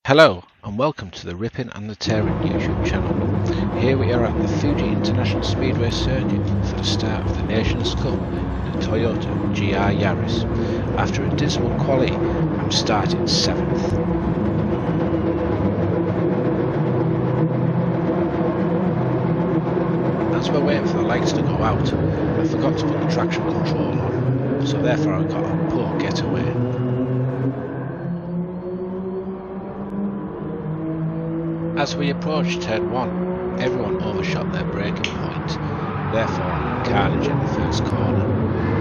Hello and welcome to the Ripping and the Tearing YouTube channel. Here we are at the Fuji International Speedway circuit for the start of the Nations Cup in the Toyota GR Yaris. After a dismal quali, I'm starting 7th. As we're waiting for the lights to go out, I forgot to put the traction control on, so therefore I got a poor getaway. As we approached turn 1, everyone overshot their braking point, therefore carnage in the first corner.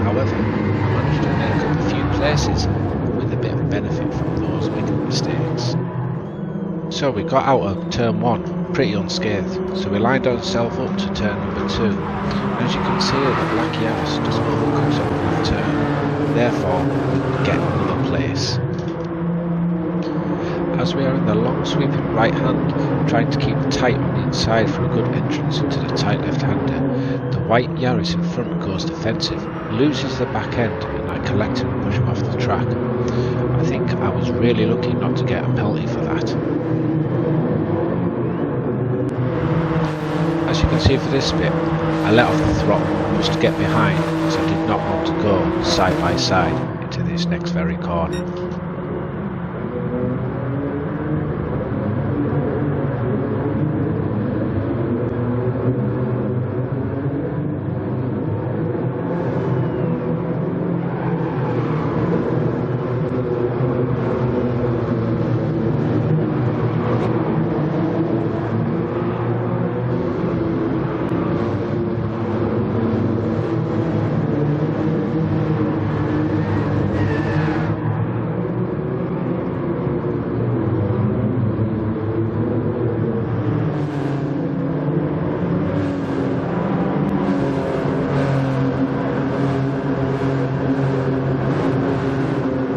However, I managed to make up a few places with a bit of benefit from those making mistakes. So we got out of turn 1 pretty unscathed, so we lined ourselves up to turn number 2. As you can see, the black Yaris just overcuts over that turn, therefore we get another place. As we are in the long sweeping right hand, trying to keep tight on the inside for a good entrance into the tight left hander, the white Yaris in front goes defensive, loses the back end, and I collect him and push him off the track. I think I was really lucky not to get a penalty for that. As you can see for this bit, I let off the throttle just to get behind, as I did not want to go side by side into this next very corner.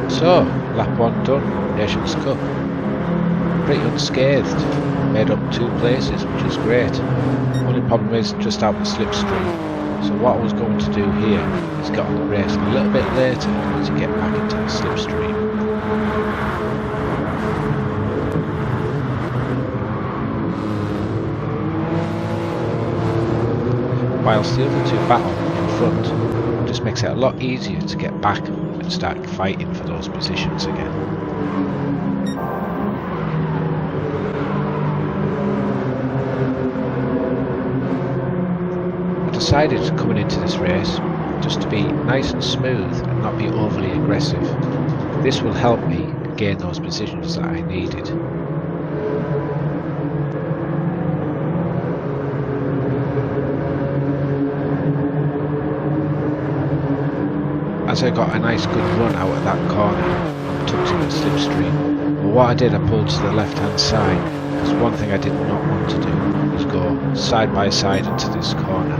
So, lap 1 done, Nations Cup. Pretty unscathed, made up 2 places, which is great. Only problem is just out the slipstream. So what I was going to do here is get on the race a little bit later to get back into the slipstream. Whilst the other 2 battle in front, it just makes it a lot easier to get back and start fighting for those positions again. I decided coming into this race just to be nice and smooth and not be overly aggressive. This will help me gain those positions that I needed. As I got a nice good run out of that corner, I took to the slipstream. But what I did, I pulled to the left hand side, because one thing I did not want to do was go side by side into this corner.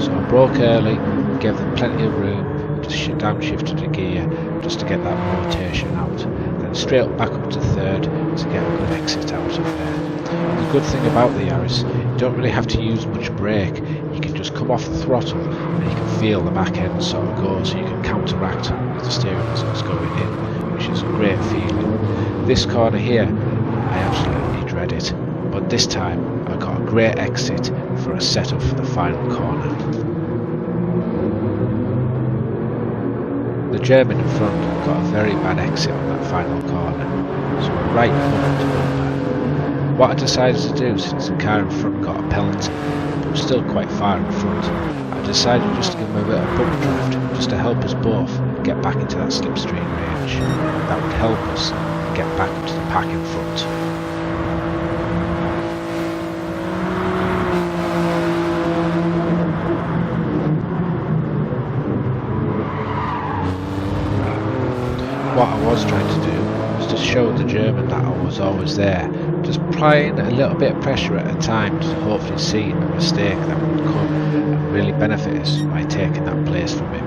So I broke early, gave them plenty of room, just downshifted the gear just to get that rotation out. Then straight back up to 3rd to get a good exit out of there. The good thing about the Yaris, you don't really have to use much brake. You can just come off the throttle and you can feel the back end sort of go, so you can counteract with the steering as it's going in, which is a great feeling. This corner here, I absolutely dread it, but this time I got a great exit for a setup for the final corner. The German in front got a very bad exit on that final corner, so we're right bumper to bumper. What I decided to do, since the car in front got a penalty, but was still quite far in front, I decided just to give him a bit of bump drift, just to help us both get back into that slipstream range. That would help us get back into the pack in front. What I was trying to do was to show the German that I was always there, just applying a little bit of pressure at a time to hopefully see a mistake that would come and really benefit us by taking that place from him.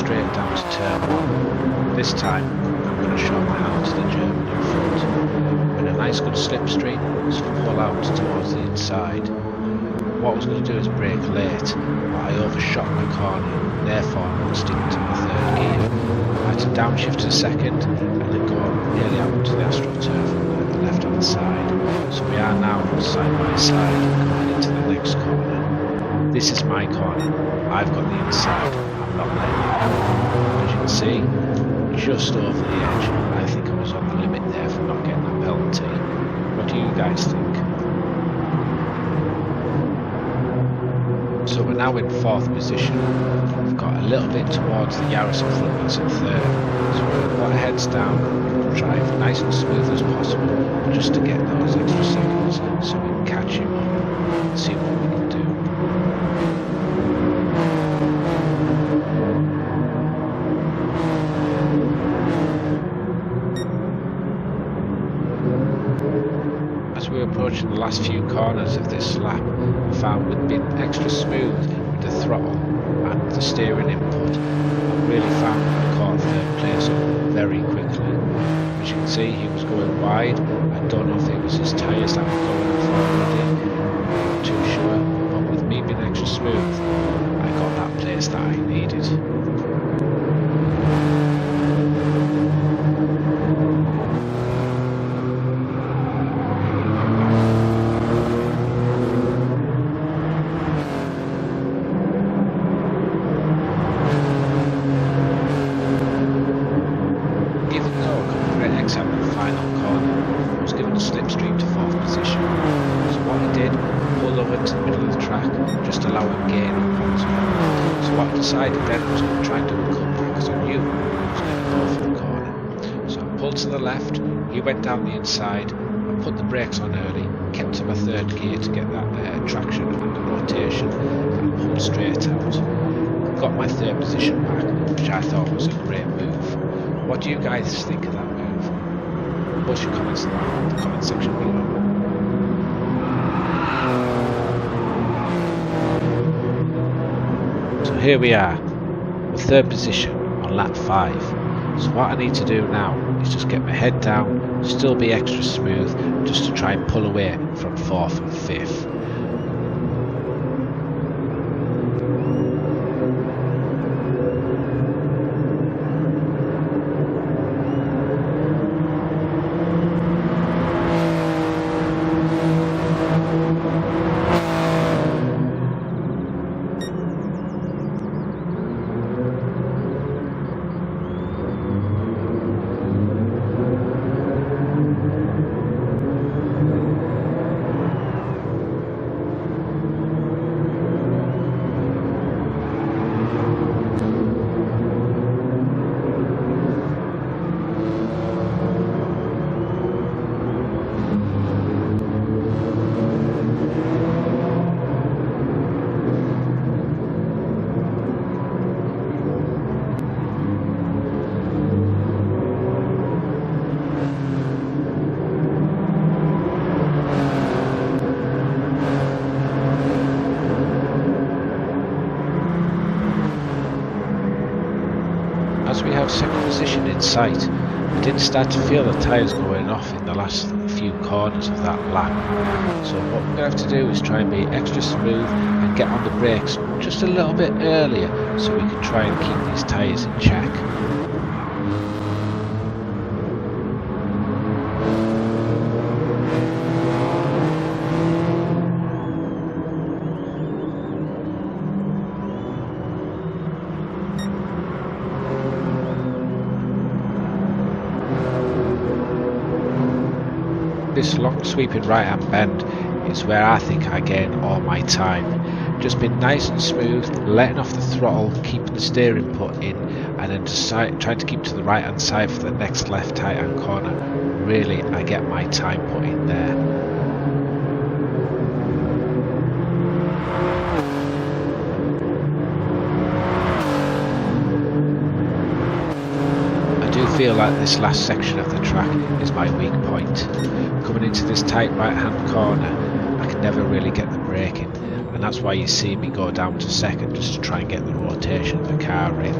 straight down to turn 1. This time I'm going to show my hand to the German in front. With a nice good slipstream, just pull out towards the inside. What I was going to do is brake late, but I overshot my corner, therefore I'm not sticking to my third gear. I had to downshift to second and then go nearly out to the AstroTurf at the left hand side. So we are now side by side going into the next corner. This is my corner. I've got the inside. I'm not letting it go. As you can see, just over the edge. I think I was on the limit there for not getting that penalty. What do you guys think? So we're now in 4th position. We've got a little bit towards the Yaris in front that's in 3rd. So we're going to put our heads down, drive nice and smooth as possible, just to get those extra seconds so we can catch him up and see what we can do. As we were approaching the last few corners of this lap, I found we'd been extra smooth with the throttle and the steering input. I really found I caught 3rd place up very quickly. As you can see, he was going wide. I don't know if it was his tyres that were going off already, I'm not too sure, but with me being extra smooth, I got that place that I needed. Decided then I was going to try and do a cut because I knew I was going to go for the corner. So I pulled to the left, he went down the inside, I put the brakes on early, kept to my 3rd gear to get that traction and the rotation, and pulled straight out. Got my 3rd position back, which I thought was a great move. What do you guys think of that move? Post your comments in the comment section below. Here we are, the 3rd position on lap 5. So what I need to do now is just get my head down, still be extra smooth, just to try and pull away from 4th and 5th. As we have 2nd position in sight, I did start to feel the tyres going off in the last few corners of that lap. So what we're going to have to do is try and be extra smooth and get on the brakes just a little bit earlier so we can try and keep these tyres in check. This long sweeping right hand bend is where I think I gain all my time. Just been nice and smooth, letting off the throttle, keeping the steering put in, and then trying to keep to the right hand side for the next left tight hand corner. Really, I get my time put in there. I feel like this last section of the track is my weak point. Coming into this tight right hand corner, I can never really get the braking, and that's why you see me go down to 2nd just to try and get the rotation of the car in.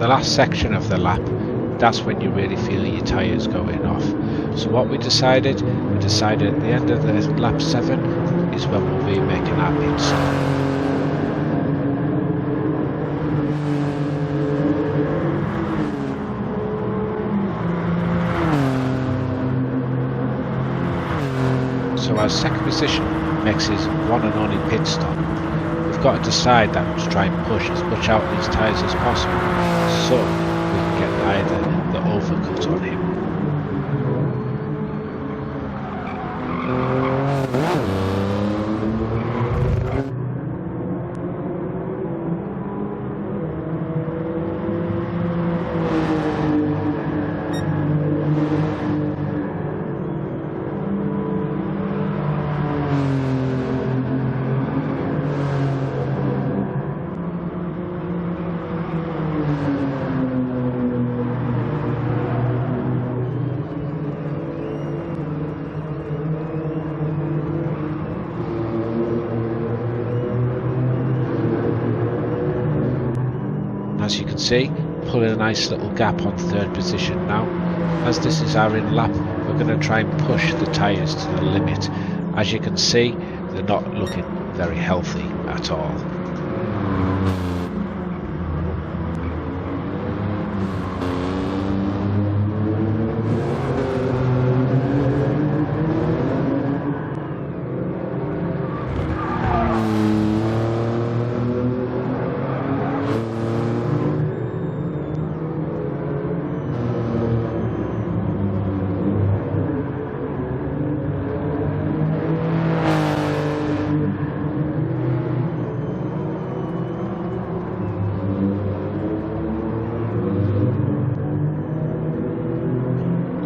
the last section of the lap, that's when you really feel your tyres going off. So what we decided at the end of the lap 7 is when we'll be making our pit stop. So our second position makes his one and only pit stop. We've got to decide that to try and push as much out these tyres as possible, so we can get either the overcut on him. As you can see, pulling a nice little gap on third position now. As this is our in lap, we're going to try and push the tyres to the limit. As you can see, they're not looking very healthy at all.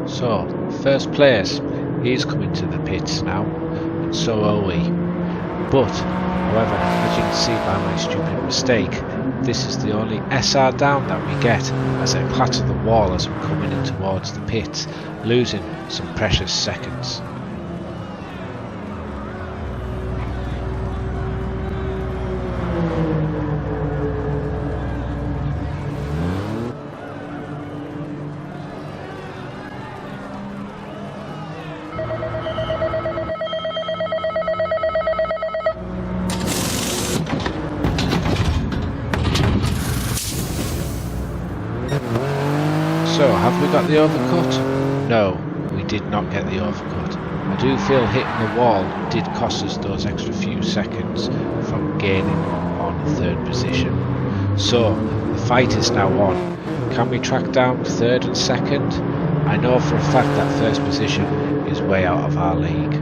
So, first place, he's coming to the pits now, and so are we. But, however, as you can see by my stupid mistake, this is the only SR down that we get as I clatter the wall as I'm coming in towards the pits, losing some precious seconds. So, have we got the overcut? No, we did not get the overcut. I do feel hitting the wall did cost us those extra few seconds from gaining on third position. So, the fight is now on. Can we track down third and second? I know for a fact that first position is way out of our league.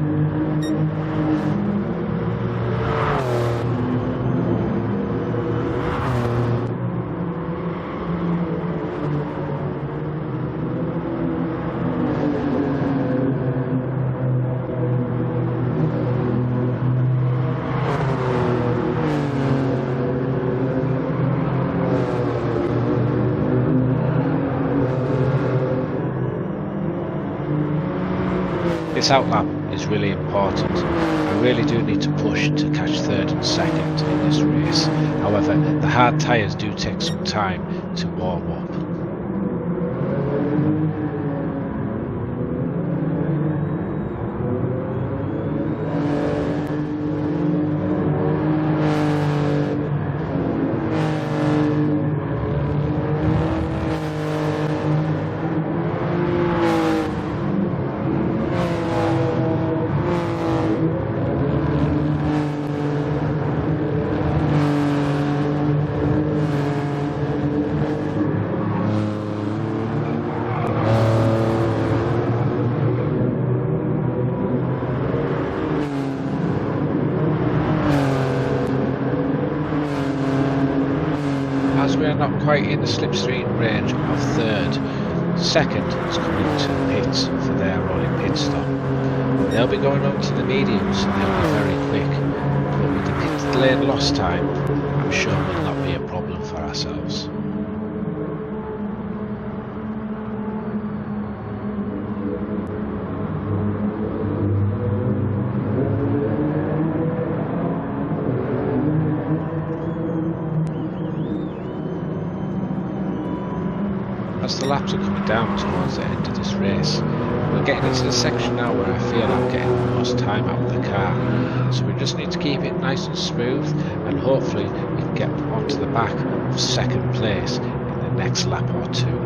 This outlap is really important. I really do need to push to catch third and second in this race. However, the hard tyres do take some time to warm up. As we are not quite in the slipstream range of third, second is coming to the pits for their rolling pit stop. They'll be going on to the mediums and they'll be very quick, but with the pit lane loss time, I'm sure will not be a problem for ourselves. as the laps are coming down towards the end of this race. We're getting into the section now where I feel I'm getting the most time out of the car, so we just need to keep it nice and smooth, and hopefully we can get onto the back of second place in the next lap or two.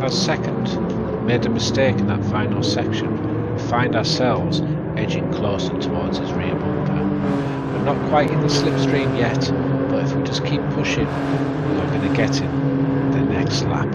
As second, made a mistake in that final section. We find ourselves edging closer towards his rear bumper. We're not quite in the slipstream yet, but if we just keep pushing, we're going to get him the next lap.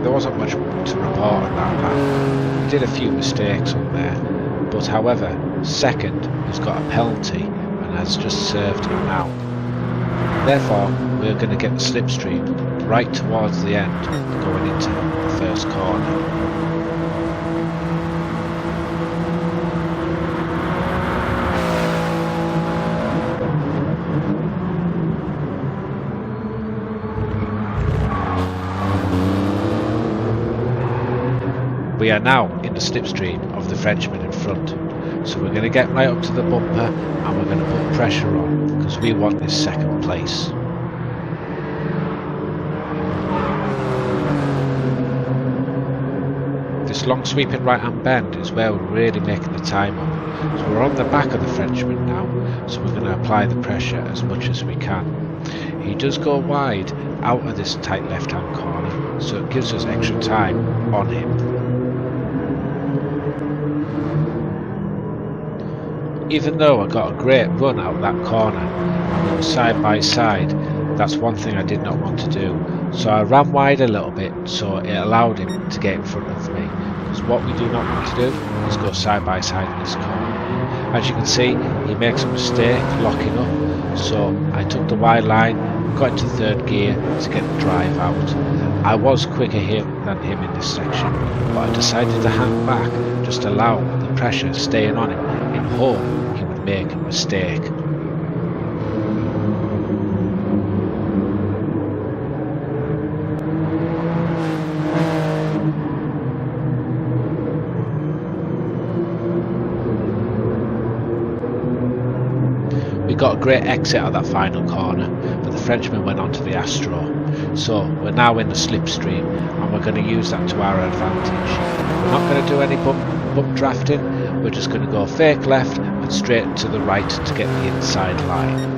There wasn't much to report on that lap. We did a few mistakes on there, but however, second has got a penalty and has just served him now. Therefore, we're going to get the slipstream right towards the end, going into the first corner. We are now in the slipstream of the Frenchman in front, so we're going to get right up to the bumper and we're going to put pressure on because we want this second place. This long sweeping right hand bend is where we're really making the time up, so we're on the back of the Frenchman now, so we're going to apply the pressure as much as we can. He does go wide out of this tight left hand corner, so it gives us extra time on him. Even though I got a great run out that corner and we were side by side, that's one thing I did not want to do. So I ran wide a little bit so it allowed him to get in front of me. Because what we do not want to do is go side by side in this corner. As you can see, he makes a mistake locking up, so I took the wide line, got into third gear to get the drive out. I was quicker than him in this section, but I decided to hang back, just allow the pressure staying on him in hope he would make a mistake. got a great exit at that final corner, but the Frenchman went onto the Astro. So we're now in the slipstream, and we're going to use that to our advantage. We're not going to do any bump drafting, we're just going to go fake left and straight to the right to get the inside line.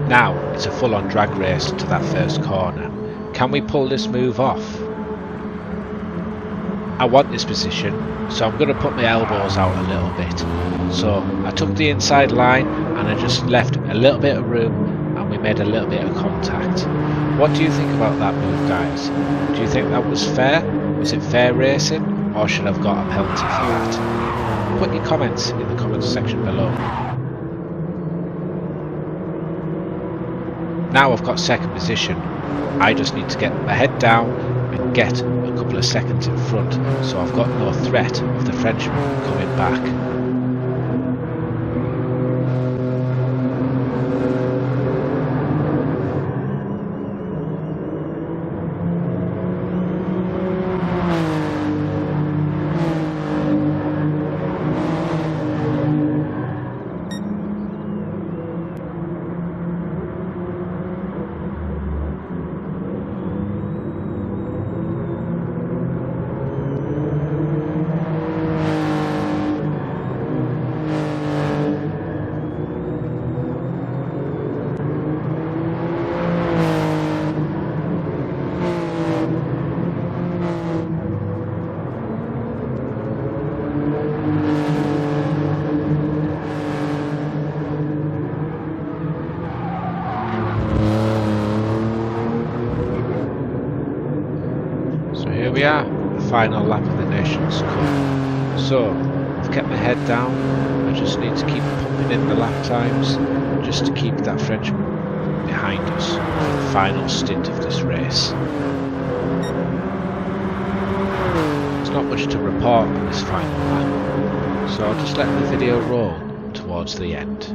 Now it's a full-on drag race to that first corner. Can we pull this move off? I want this position, so I'm going to put my elbows out a little bit. So I took the inside line and I just left a little bit of room, and we made a little bit of contact. What do you think about that move, guys? Do you think that was fair? Was it fair racing, or should I have got a penalty for that? Put your comments in the comments section below. Now I've got second position. I just need to get my head down and get a couple of seconds in front, so I've got no threat of the Frenchman coming back. We are the final lap of the Nations Cup. So I've kept my head down. I just need to keep pumping in the lap times just to keep that Frenchman behind us for the final stint of this race. There's not much to report on this final lap, so I'll just let the video roll towards the end.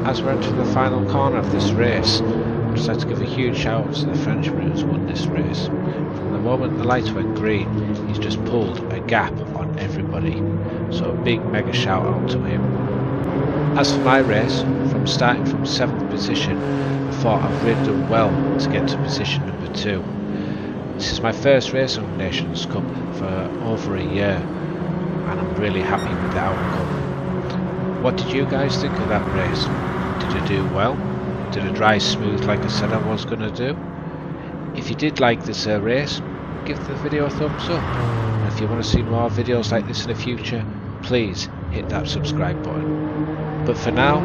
As we're into the final corner of this race, I'd just like to give a huge shout out to the Frenchman who's won this race. From the moment the lights went green, he's just pulled a gap on everybody, so a big mega shout out to him. As for my race, from starting from 7th position, I thought I've really done well to get to position number 2. This is my first race on the Nations Cup for over a year, and I'm really happy with the outcome. What did you guys think of that race? Did I do well? Did I drive smooth like I said I was going to do? If you did like this race, give the video a thumbs up. And if you want to see more videos like this in the future, please hit that subscribe button. But for now,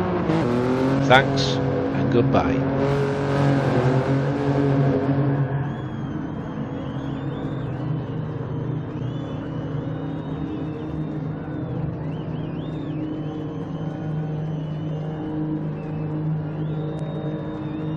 thanks and goodbye.